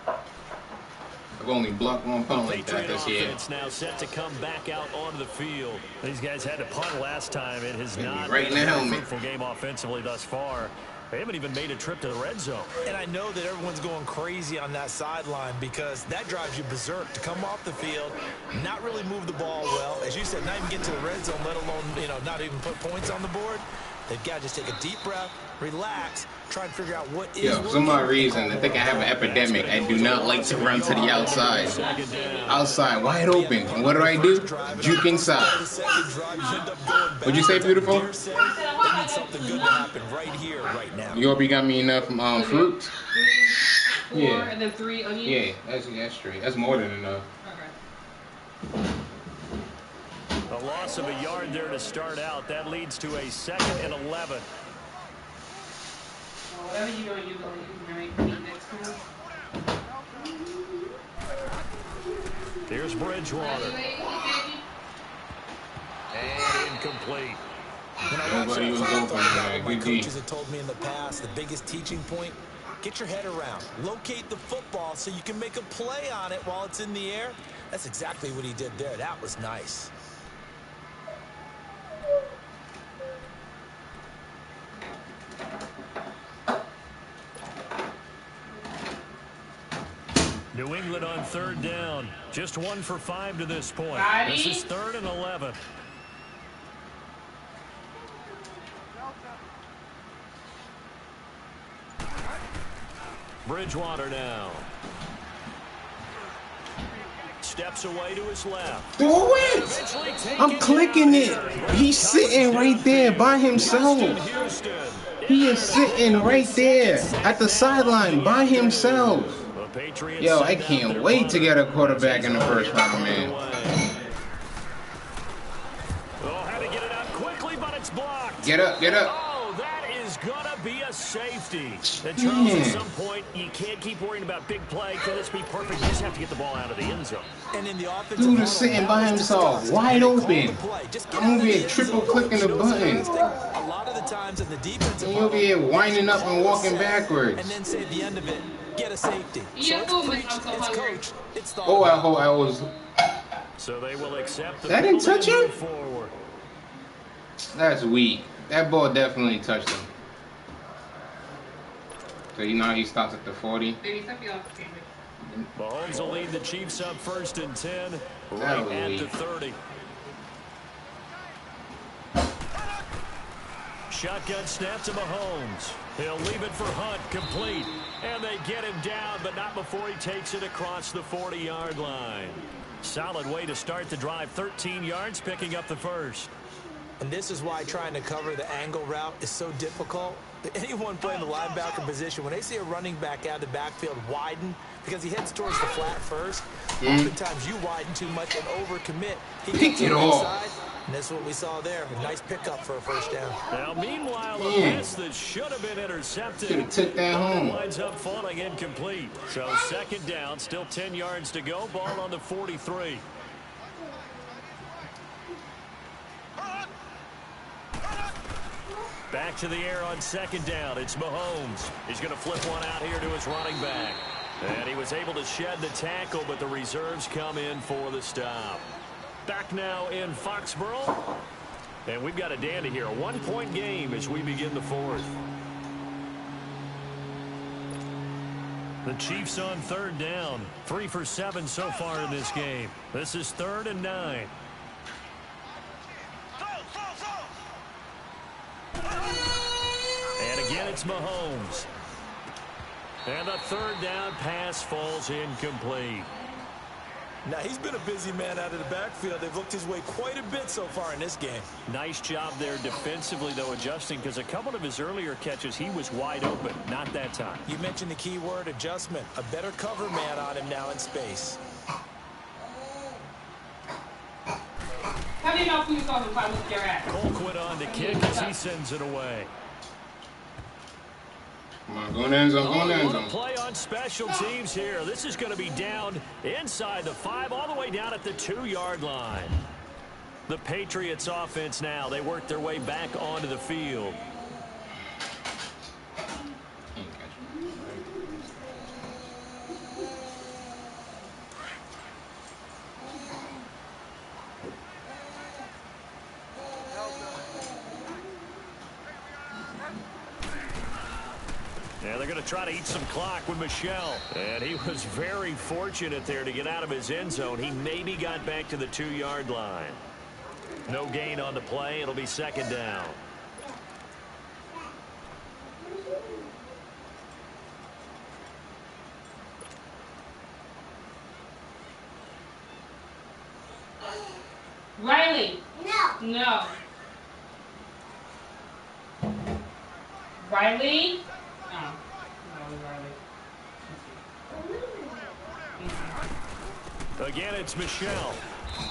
I've only blocked one punt like that this year. It's now set to come back out onto the field. These guys had to punt last time. It has not been a fruitful game offensively thus far. They haven't even made a trip to the red zone. And I know that everyone's going crazy on that sideline because that drives you berserk to come off the field, not really move the ball well. As you said, not even get to the red zone, let alone, not even put points on the board. They've got to just take a deep breath, relax, try and figure out what is for some odd reason, I think I have an epidemic. I do not like to run to the outside. Outside, wide open. And what do? Juke inside. What'd you say, beautiful? Something good to happen right here, right now. You hope you got me enough fruit? 3, 4, and then 3 onions? Yeah, that's straight. That's more than enough. Okay. A loss of a yard there to start out. That leads to a 2nd and 11. Whatever you don't use, I'll use next time. Here's Bridgewater. And incomplete. Nobody was open, man. My coaches have told me in the past, the biggest teaching point, get your head around. Locate the football so you can make a play on it while it's in the air. That's exactly what he did there. That was nice. New England on 3rd down. Just 1 for 5 to this point. This is 3rd and 11. Bridgewater now. Steps away to his left. Do it! I'm clicking it. He's sitting right there by himself. He is sitting right there at the sideline by himself. Yo, I can't wait to get a quarterback in the first round, man. Oh, had to get it out quickly, but it's blocked. Get up, get up. Oh, that is gonna be a safety. And Charles, at some point, you can't keep worrying about big play. Can this be perfect? You just have to get the ball out of the end zone. And in the offensive dude is sitting by himself, wide open. I'm gonna be triple clicking the button. A lot of the times in the defensive, you'll be winding up and walking backwards. And then say at the end of it, get a safety. Yeah, so it's coach. It's the I was. So they will accept the that didn't touch him? Forward. That's weak. That ball definitely touched him. So he stops at the 40. Mahomes will lead the Chiefs up 1st and 10, right at the 30. shotgun snap to Mahomes. He'll leave it for Hunt, complete. And they get him down, but not before he takes it across the 40-yard line. Solid way to start the drive. 13 yards, picking up the first. And this is why trying to cover the angle route is so difficult. Anyone playing the linebacker position, when they see a running back out of the backfield widen, because he heads towards the flat first, oftentimes you widen too much and overcommit. He gets it inside, and that's what we saw there. A nice pickup for a first down. Now, meanwhile, a pass that should have been intercepted. Should have took that home. Winds up falling incomplete. So second down, still 10 yards to go. Ball on the 43. Back to the air on second down. It's Mahomes. He's going to flip one out here to his running back. And he was able to shed the tackle, but the reserves come in for the stop. Back now in Foxborough. And we've got a dandy here. A one-point game as we begin the fourth. The Chiefs on third down. 3 for 7 so far in this game. This is 3rd and 9. And again, it's Mahomes. And the third down pass falls incomplete. Now, he's been a busy man out of the backfield. They've looked his way quite a bit so far in this game. Nice job there defensively, though, adjusting, because a couple of his earlier catches, he was wide open. Not that time. You mentioned the key word, adjustment. A better cover man on him now in space. How do you know who you saw him fight with your ass? Colquitt on the kick as he sends it away. Come on, go in the end zone, go in the end zone. Play on special teams here. This is going to be down inside the 5, all the way down at the 2-yard line. The Patriots offense now, they work their way back onto the field. They're going to try to eat some clock with Michel. And he was very fortunate there to get out of his end zone. He maybe got back to the 2-yard line. No gain on the play. It'll be second down. Riley. No. No. Riley. Oh. No, Riley. Again, it's Michel.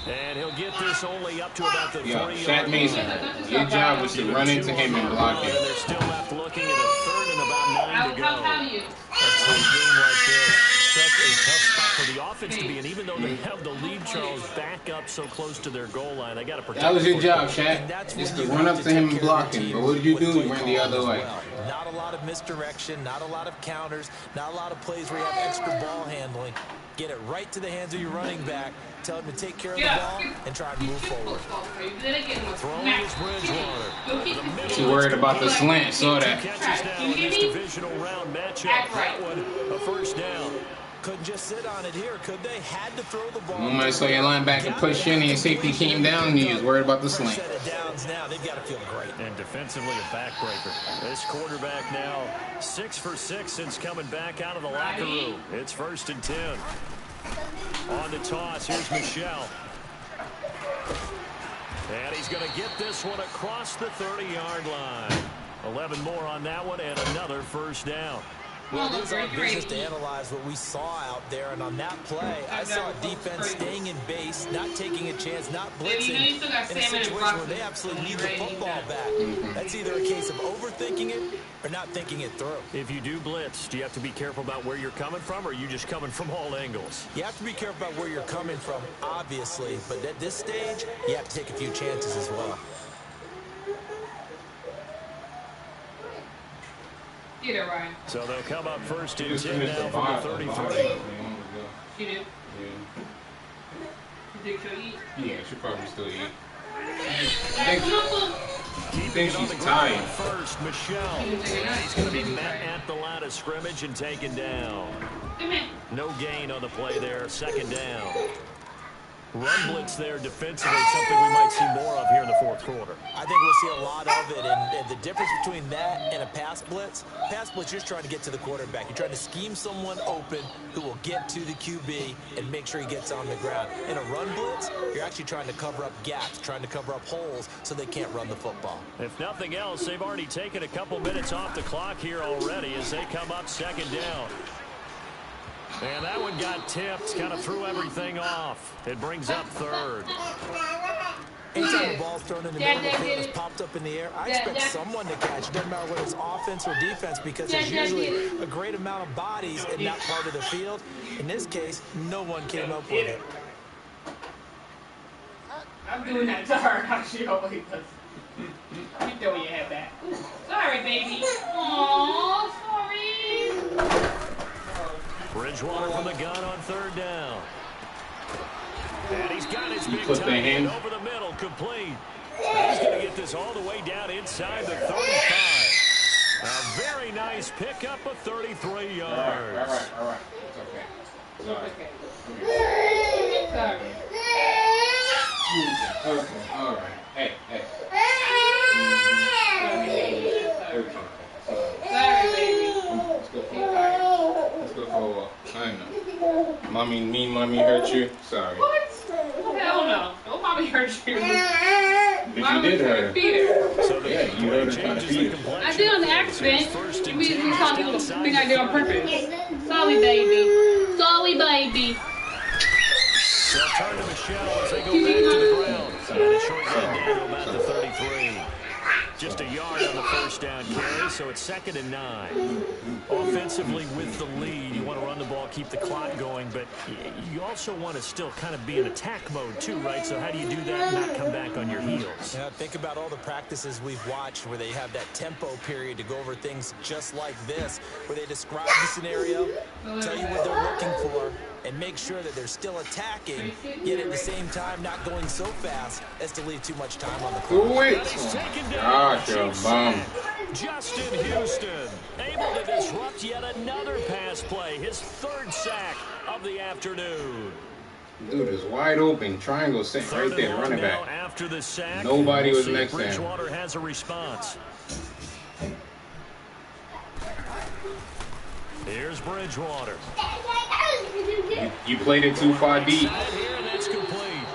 And he'll get this only up to about the 40-yard Shaq Mason, your job was to run into him and block it. And they're still left looking at a 3rd and about 9 to go. How tell you? A tight game like this. Such a tough spot for the offense to be in. Even though they have the lead, Charles, back up so close to their goal line, they got to protect. That was your job, Shaq. Just to run up to him and block him. But what did you do? You ran the other way. Not a lot of misdirection, not a lot of counters, not a lot of plays where you have extra ball handling. Get it right to the hands of your running back. Tell him to take care of the ball and try and move forward. Throwing is Bridgewater. Too worried about the slant. Saw that. Catches now in this divisional round matchup. That one, a first down. Couldn't just sit on it here, could they? Had to throw the ball. Nobody saw your linebacker push in and your safety came down and he was worried about the slant. Set of downs now. They've got to feel great. And defensively a backbreaker. This quarterback now 6 for 6 since coming back out of the locker room. It's 1st and 10. On the toss, here's Michel. And he's going to get this one across the 30-yard line. 11 more on that one and another first down. Well, it is our business to analyze what we saw out there, and on that play, I saw a defense staying in base, not taking a chance, not blitzing, in a situation where they absolutely need the football back. That's either a case of overthinking it or not thinking it through. If you do blitz, do you have to be careful about where you're coming from, or are you just coming from all angles? You have to be careful about where you're coming from, obviously, but at this stage, you have to take a few chances as well. Get it, Ryan. So they'll come up 1st and 10 now from the 33. You do? Yeah. You think she'll eat? Yeah, she'll probably still eat. I think she's tired. First, Michel. He's going to be met at the line of scrimmage and taken down. No gain on the play there. Second down. Run blitz there defensively, something we might see more of here in the fourth quarter. I think we'll see a lot of it, and the difference between that and a pass blitz, you're just trying to get to the quarterback. You're trying to scheme someone open who will get to the QB and make sure he gets on the ground. In a run blitz, you're actually trying to cover up gaps, trying to cover up holes so they can't run the football. If nothing else, they've already taken a couple minutes off the clock here already as they come up second down. And that one got tipped, kind of threw everything off. It brings up third. Anytime the ball's thrown in the middle of the field and is popped up in the air, I expect someone to catch. It doesn't matter whether it's offense or defense because there's usually a great amount of bodies in that part of the field. In this case, no one came up with it. I'm doing that to her. How she always does. You throw your head back. Sorry, baby. Aww, sorry. Bridgewater from the gun on third down. And he's got his big put the tight end hand over the middle, complete. And he's going to get this all the way down inside the 35. A very nice pickup of 33 yards. All right. It's okay. Sorry. Okay, all right. Hey. Okay. Sorry, baby. Let's go for a walk. I know. Mommy hurt you? Sorry. What? Hell no. Don't mommy hurt you. But you did hurt her. So You hurt her trying to feed her. I did on accident. You mean some people think I did on purpose. Sorry, baby. Sorry, baby. They'll turn to Michelle as they go back to the ground. And a short gain down to about the 33. Just a yard on the first down carry, so it's 2nd and 9. Offensively with the lead, you want to run the ball, keep the clock going, but you also want to still kind of be in attack mode too, right? So how do you do that and not come back on your heels? Yeah, think about all the practices we've watched where they have that tempo period to go over things just like this, where they describe the scenario, tell you what they're looking for, and make sure that they're still attacking, yet at the same time not going so fast as to leave too much time on the clock. Do it. Gosh, you're a bum. Justin Houston able to disrupt yet another pass play, his 3rd sack of the afternoon. Dude is wide open. Triangle set right there, running back. After the sack, nobody was next to him. Bridgewater has a response. Here's Bridgewater. You played it too far deep. That's complete.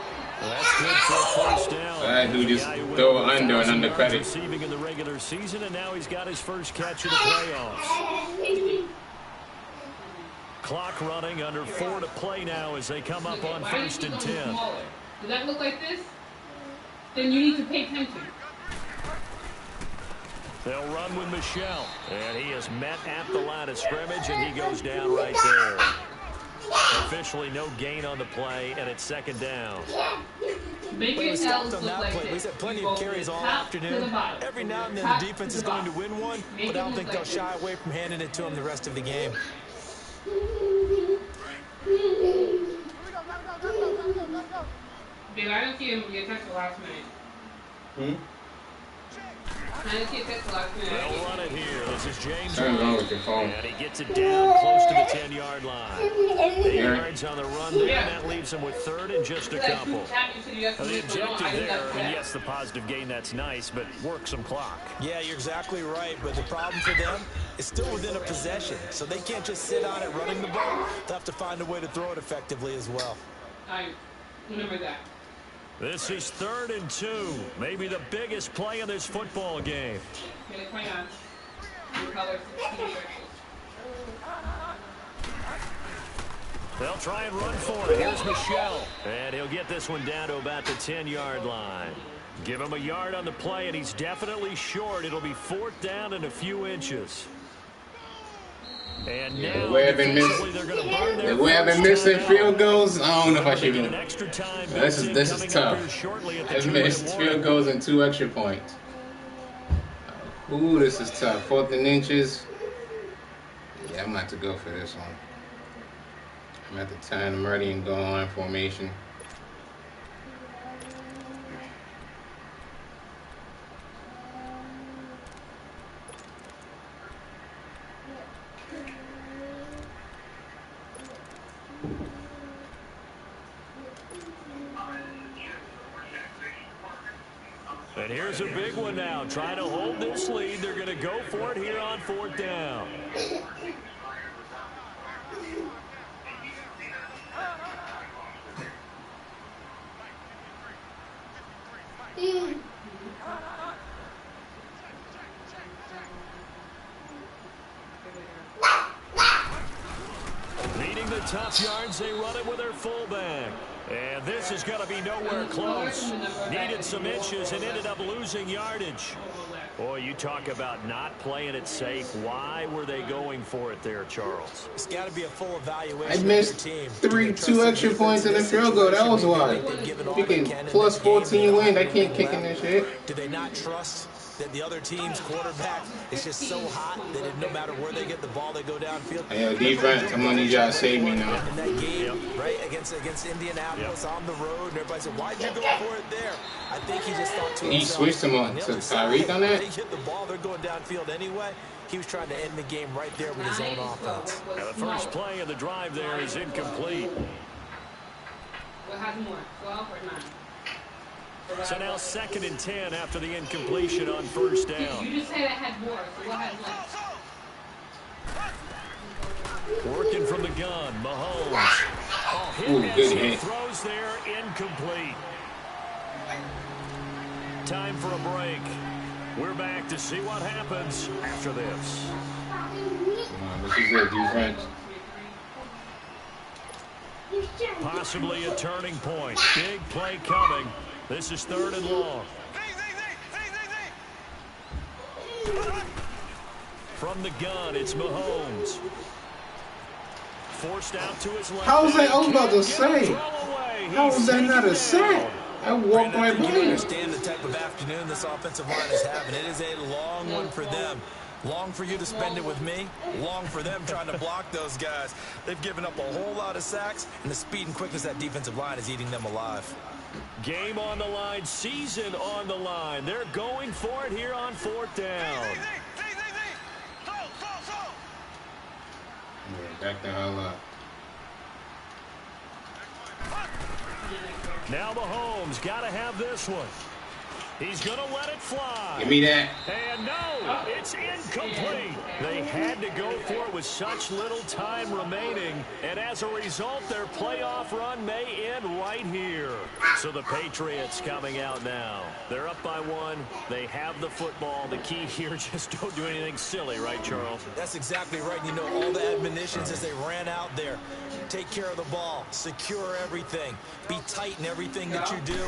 That's good for first down. That dude just throw it under and undercut it. Receiving in the regular season, and now he's got his first catch of the playoffs. Clock running, under 4 to play now as they come up on 1st and 10. Does that look like this? Then you need to pay attention. They'll run with Michelle, and he is met at the line of scrimmage, and he goes down right there. Officially no gain on the play, and it's 2nd down. Make We it stopped on that play. We've had plenty of carries all afternoon. Every now and then the defense is going to win one, but I don't think they'll shy away from handing it to him the rest of the game. Dude, I didn't see him get touched the last minute. I didn't see a touch the last minute. They'll run it here. This is James. Something's wrong with your phone. And he gets it down close to the 10-yard line. 8 yards on the run there, and that leaves him with 3rd and just a couple. Now, the objective there, I mean, yes, the positive gain, that's nice, but work some clock. Yeah, you're exactly right, but the problem for them is still within a possession, so they can't just sit on it running the ball. They'll have to find a way to throw it effectively as well. I remember that. This is 3rd and 2, maybe the biggest play in this football game. Okay, hang on. Your color 16. They'll try and run for it. Here's Michelle. And he'll get this one down to about the 10-yard line. Give him a yard on the play, and he's definitely short. It'll be 4th down and a few inches. And now, the way I've been missing field goals, I don't know if I should. This is tough. I've missed field goals and 2 extra points. Ooh, this is tough. 4th and inches. Yeah, I'm going to have to go for this one. I'm at the 10. I'm ready and go in line formation. And here's a big one now. Trying to hold this lead. They're going to go for it here on 4th down. Needing the tough yards, they run it with their fullback. And this is going to be nowhere close. Needed some inches and ended up losing yardage. Boy, you talk about not playing it safe. Why were they going for it there, Charles? It's got to be a full evaluation. I missed 2 extra points in the field goal. That was why. You can plus 14 win. I can't kick in this shit. Do they not trust that the other team's quarterback is just so hot that no matter where they get the ball, they go downfield? Hey, defense, I'm gonna need y'all to save me now. In that game, right, against Indianapolis on the road, and everybody said, why'd you go for it there? I think he just thought to himself. He switched him on to Tyreek on that? They hit the ball, they're going downfield anyway. He was trying to end the game right there with his own offense. And the first play of the drive there is incomplete. What has more, 12 or 9? So now 2nd and 10 after the incompletion on 1st down. You just said it had more, so what has left? Working from the gun, Mahomes. Oh, hit as he throws there, incomplete. Time for a break. We're back to see what happens after this. This is it, defense. Possibly a turning point. Big play coming. This is 3rd and long. From the gun, it's Mahomes. Forced out to his left. How was that? I was about to say. How was that not a sack? I walked right by You him. understand the type of afternoon this offensive line is having. It is a long one for them. Long for you to spend it with me. Long for them trying to block those guys. They've given up a whole lot of sacks, and the speed and quickness of that defensive line is eating them alive. Game on the line, season on the line. They're going for it here on 4th down. Back the hell up. Now Mahomes got to have this one. He's going to let it fly. Give me that. And no, it's incomplete. They had to go for it with such little time remaining. And as a result, their playoff run may end right here. So the Patriots coming out now. They're up by 1. They have the football. The key here, just don't do anything silly, right, Charles? That's exactly right. You know, all the admonitions as they ran out there. Take care of the ball. Secure everything. Be tight in everything that you do.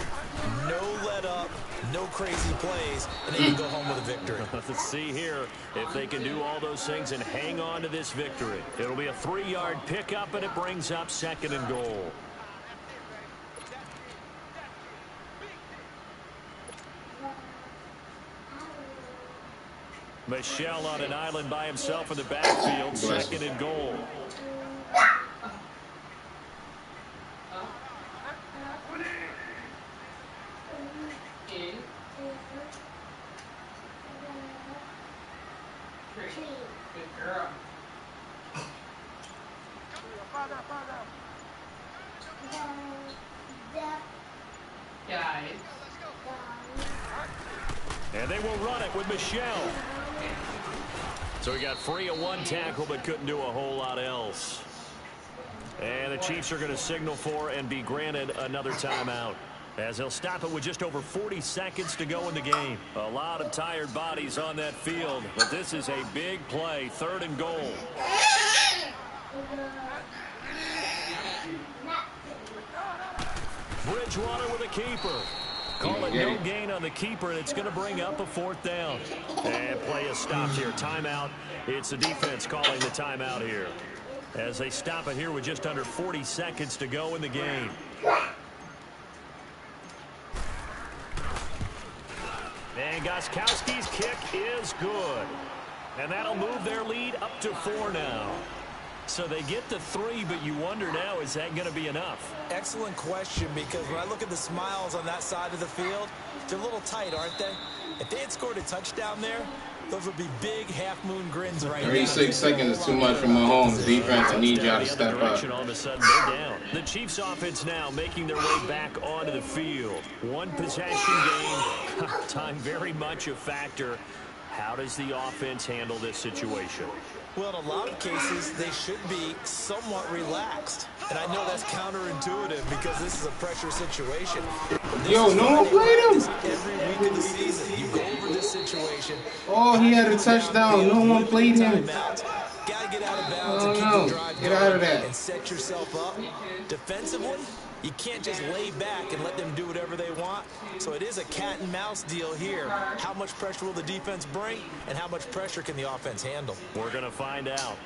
No let up. No crazy plays, and they can go home with a victory. Let's see here if they can do all those things and hang on to this victory. It'll be a 3-yard pickup, and it brings up 2nd and goal. Michelle on an island by himself in the backfield, 2nd and goal. Good girl. Guys. And they will run it with Michelle. So he got free of 1 tackle but couldn't do a whole lot else. And the Chiefs are going to signal for and be granted another timeout, as they'll stop it with just over 40 seconds to go in the game. A lot of tired bodies on that field, but this is a big play, 3rd and goal. Bridgewater with a keeper. Call it no gain on the keeper, and it's going to bring up a 4th down. And play is stopped here. Timeout. It's the defense calling the timeout here, as they stop it here with just under 40 seconds to go in the game. And Gostkowski's kick is good. And that'll move their lead up to 4 now. So they get to 3, but you wonder now, is that going to be enough? Excellent question, because when I look at the smiles on that side of the field, they're a little tight, aren't they? If they had scored a touchdown there, those would be big half-moon grins right now. 36 seconds is too much for Mahomes' defense. I need y'all to step up. All of a sudden, they're down. The Chiefs offense now making their way back onto the field. 1 possession game. Time very much a factor. How does the offense handle this situation? Well, in a lot of cases, they should be somewhat relaxed. And I know that's counterintuitive because this is a pressure situation. Yo, no one played him. Every week of the season, you go over this situation. Oh, he had a touchdown. No one played him. Gotta get out of bounds Oh, and keep no. the drive Get going out of that. and set yourself up. Defensively, you can't just lay back and let them do whatever they want. So it is a cat and mouse deal here. How much pressure will the defense bring, and how much pressure can the offense handle? We're going to find out.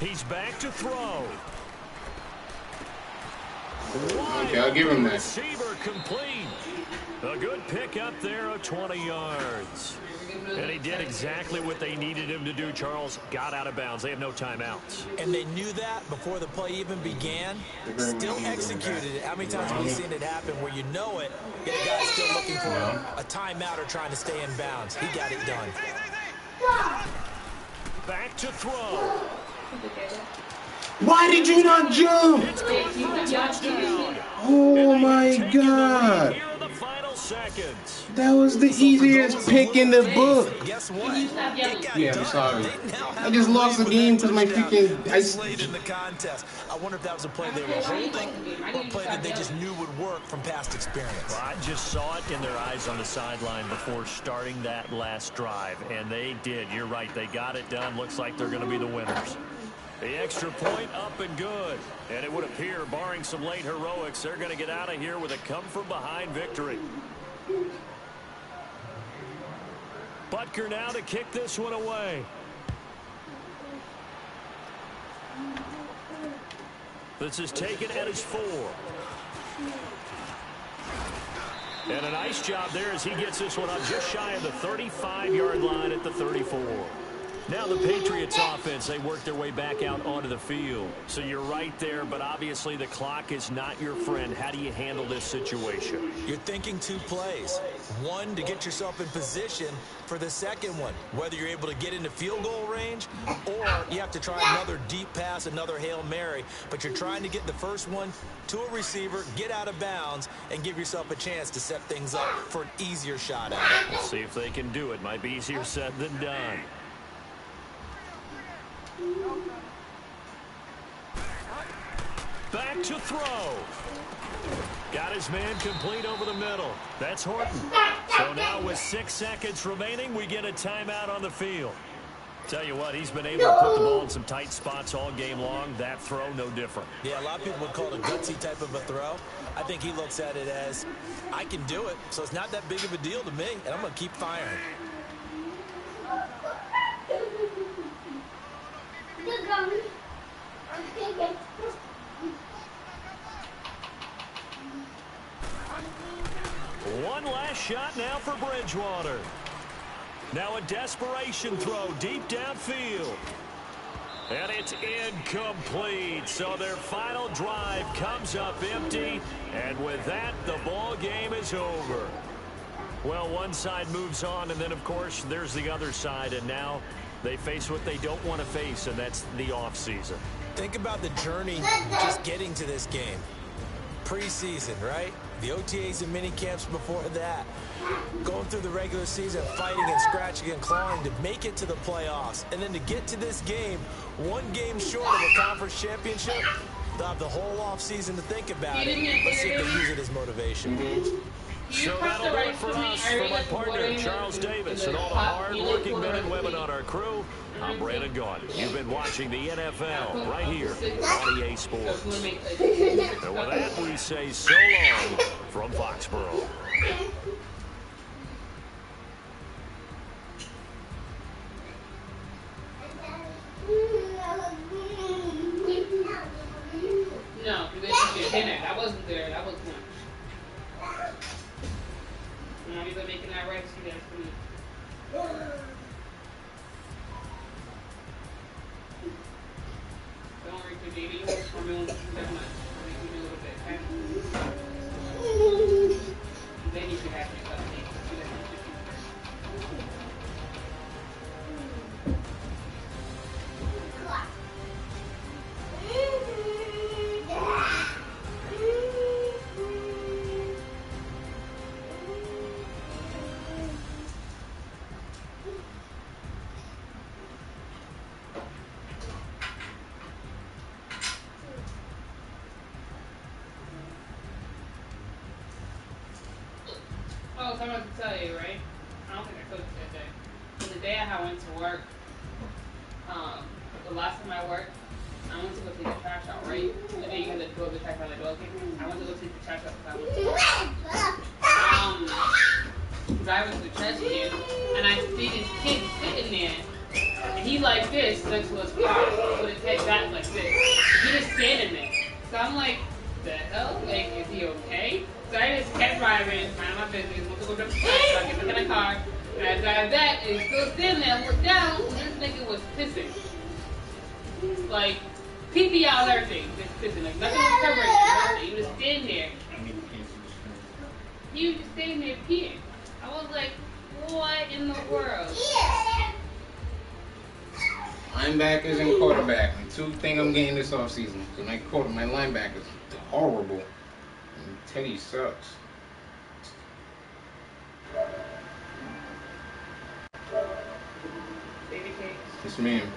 He's back to throw. Okay, I'll give him that. Receiver complete. A good pick up there of 20 yards. And he did exactly what they needed him to do, Charles. Got out of bounds. They have no timeouts. And they knew that before the play even began. Still executed it. How many times have you seen it happen where you know it, yet a guy's still looking for a timeout or trying to stay in bounds? He got it done. Back to throw. Why did you not jump? It's good for a touchdown. Oh my God. Here are the final seconds. That was the easiest pick in the book. Guess what? Yeah, I'm sorry. I just lost the game because my freaking... Late in the contest. I wonder if that was a play they were holding or a play that they just knew would work from past experience. Well, I just saw it in their eyes on the sideline before starting that last drive, and they did. You're right. They got it done. Looks like they're going to be the winners. The extra point up and good. And it would appear, barring some late heroics, they're going to get out of here with a come-from-behind victory. Butker now to kick this one away. This is taken at his 4. And a nice job there as he gets this one up just shy of the 35-yard line at the 34. Now the Patriots offense, they work their way back out onto the field. So you're right there, but obviously the clock is not your friend. How do you handle this situation? You're thinking 2 plays. One, to get yourself in position for the second one, whether you're able to get into field goal range or you have to try another deep pass, another Hail Mary. But you're trying to get the first one to a receiver, get out of bounds, and give yourself a chance to set things up for an easier shot at it. We'll see if they can do it. Might be easier said than done. Back to throw. Got his man complete over the middle. That's Horton. So now with 6 seconds remaining, we get a timeout on the field. Tell you what, he's been able to put the ball in some tight spots all game long. That throw, no different. Yeah, a lot of people would call it a gutsy type of a throw. I think he looks at it as, I can do it, so it's not that big of a deal to me, and I'm going to keep firing. One last shot now for Bridgewater. Now a desperation throw deep downfield. And it's incomplete. So their final drive comes up empty. And with that, the ball game is over. Well, one side moves on, and then, of course, there's the other side. And now they face what they don't want to face, and that's the offseason. Think about the journey just getting to this game. Preseason, right? The OTAs and mini camps before that. Going through the regular season, fighting and scratching and clawing to make it to the playoffs. And then to get to this game, 1 game short of a conference championship, they'll have the whole offseason to think about it. Let's see if they use it as motivation. So that'll do it for us. For my partner, Charles Davis, and all the hard-working men and women on our crew, I'm Brandon Gaudin. You've been watching the NFL right here on EA Sports. And with that, we say so long from Foxborough. No, you didn't get dinner. That wasn't there. That was lunch. No, you've been making that right so you guys can eat. Don't worry, baby. You won't formula that much. I mean, we do a little bit, okay? Then you can have your cupcake. what I'm about to tell you, right? I don't think I told you that day. But the day I went to work, the last time I worked, I went to go take the trash out, right? And then you had to go to the trash out, like, okay. I went to go take the trash out because I went to work. Driving to the trash can, and I see this kid sitting there, and he like this next to his car, with his head back like this. He just standing there. So I'm like, the hell? Like, is he okay? So I just kept driving, mind my business, went to go to the trash, so I get back in the car, and I drive back, and he's still standing there. I look down, and this nigga was pissing. Like, pee out and everything, just pissing. Like, nothing was covering it. He was standing there. He was just standing there peeing. I was like, what in the world? Linebackers and quarterback. The two things I'm getting this offseason. So my linebackers are horrible. And Teddy sucks. Baby cakes. Yes, ma'am.